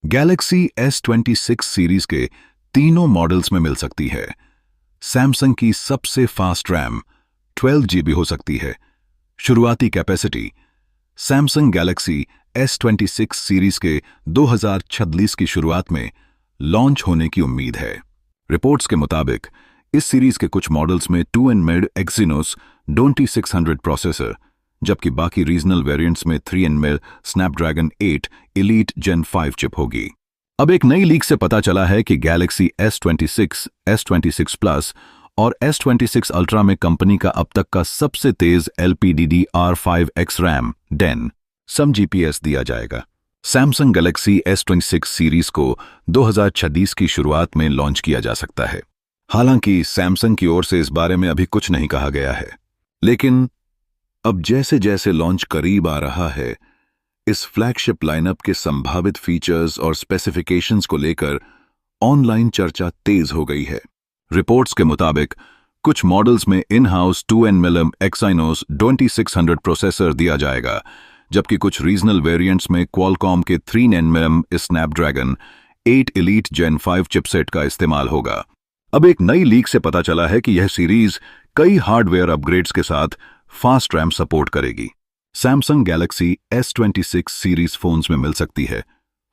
Galaxy S26 series के तीनों models में मिल सकती है। सैमसंग की सबसे फास्ट रैम 12 GB हो सकती है। शुरुआती capacity Samsung Galaxy S26 series के 2026 की शुरुआत में लॉन्च होने की उम्मीद है। रिपोर्ट्स के मुताबिक इस सीरीज के कुछ मॉडल्स में 2nm Exynos 2600 प्रोसेसर, जबकि बाकी रीजनल वेरिएंट्स में 3nm Snapdragon 8 elite Gen 5 chip होगी। अब एक नई लीक से पता चला है कि गैलेक्सी S26, S26 प्लस और S26 अल्ट्रा में कंपनी का अब तक का सबसे तेज LPDDR5X रैम डेन सम GPS दिया जाएगा। सैमसंग गैलेक्सी S26 सीरीज को 2026 की शुरुआत में लॉन्च किया जा सकता है। हालांकि सैमसंग की ओर से इस बारे में अभी कुछ नहीं कहा गया है, लेकिन अब जैसे जैसे लॉन्च करीब आ रहा है, इस फ्लैगशिप लाइनअप के संभावित फीचर्स और स्पेसिफिकेशंस को लेकर ऑनलाइन चर्चा तेज हो गई है। रिपोर्ट्स के मुताबिक कुछ मॉडल्स में in house 2nm Exynos 2600 processor दिया जाएगा, जबकि कुछ रीजनल वेरिएंट्स में क्वालकॉम के 3nm Snapdragon 8 elite Gen 5 chipset का इस्तेमाल होगा। अब एक नई लीक से पता चला है कि यह सीरीज कई हार्डवेयर अपग्रेड्स के साथ फास्ट रैम सपोर्ट करेगी। Samsung Galaxy S26 series phones में मिल सकती है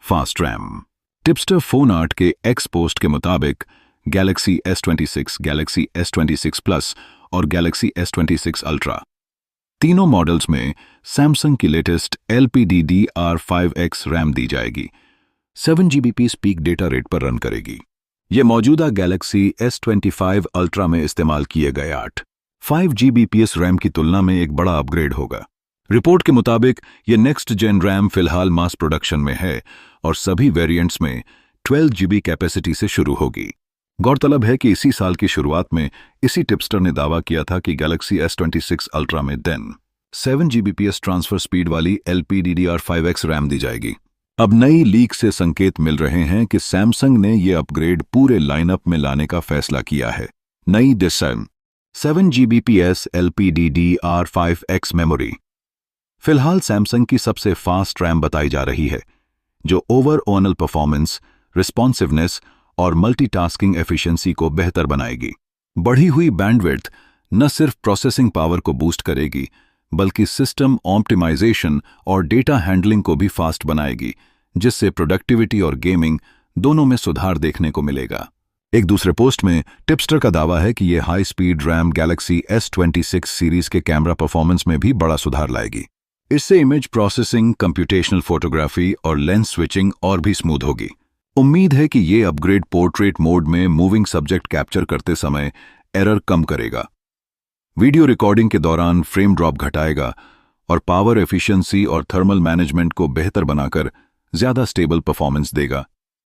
fast RAM. Tipster phone art के एक्स पोस्ट के मुताबिक Galaxy S26, Galaxy S26 plus और गैलेक्सी S26 अल्ट्रा तीनों मॉडल्स में सैमसंग की लेटेस्ट LPDDR5X रैम दी जाएगी। 7 Gbps पीक डेटा रेट पर रन करेगी। यह मौजूदा गैलेक्सी S25 अल्ट्रा में इस्तेमाल किए गए 5 Gbps रैम की तुलना में एक बड़ा अपग्रेड होगा। रिपोर्ट के मुताबिक यह नेक्स्ट जेन रैम फिलहाल मास प्रोडक्शन में है और सभी वेरिएंट्स में 12 GB कैपेसिटी से शुरू होगी। गौरतलब है कि इसी साल की शुरुआत में इसी टिप्सटर ने दावा किया था कि गैलेक्सी S26 अल्ट्रा में देन 7 Gbps ट्रांसफर स्पीड वाली LPDDR5X रैम दी जाएगी। अब नई लीक से संकेत मिल रहे हैं कि सैमसंग ने यह अपग्रेड पूरे लाइनअप में लाने का फैसला किया है। नई डिजाइन 7 Gbps LPDDR5X मेमोरी फिलहाल सैमसंग की सबसे फास्ट रैम बताई जा रही है, जो ओवरऑल परफॉर्मेंस, रिस्पॉन्सिवनेस और मल्टीटास्किंग एफिशिएंसी को बेहतर बनाएगी। बढ़ी हुई बैंडविड्थ न सिर्फ प्रोसेसिंग पावर को बूस्ट करेगी, बल्कि सिस्टम ऑप्टिमाइजेशन और डेटा हैंडलिंग को भी फास्ट बनाएगी, जिससे प्रोडक्टिविटी और गेमिंग दोनों में सुधार देखने को मिलेगा। एक दूसरे पोस्ट में टिप्सटर का दावा है कि यह high speed RAM Galaxy S26 series के कैमरा परफॉर्मेंस में भी बड़ा सुधार लाएगी। इससे इमेज प्रोसेसिंग, कंप्यूटेशनल फोटोग्राफी और लेंस स्विचिंग और भी स्मूथ होगी। उम्मीद है कि ये अपग्रेड पोर्ट्रेट मोड में मूविंग सब्जेक्ट कैप्चर करते समय एरर कम करेगा, वीडियो रिकॉर्डिंग के दौरान फ्रेम ड्रॉप घटाएगा और पावर एफिशिएंसी और थर्मल मैनेजमेंट को बेहतर बनाकर ज्यादा स्टेबल परफॉर्मेंस देगा।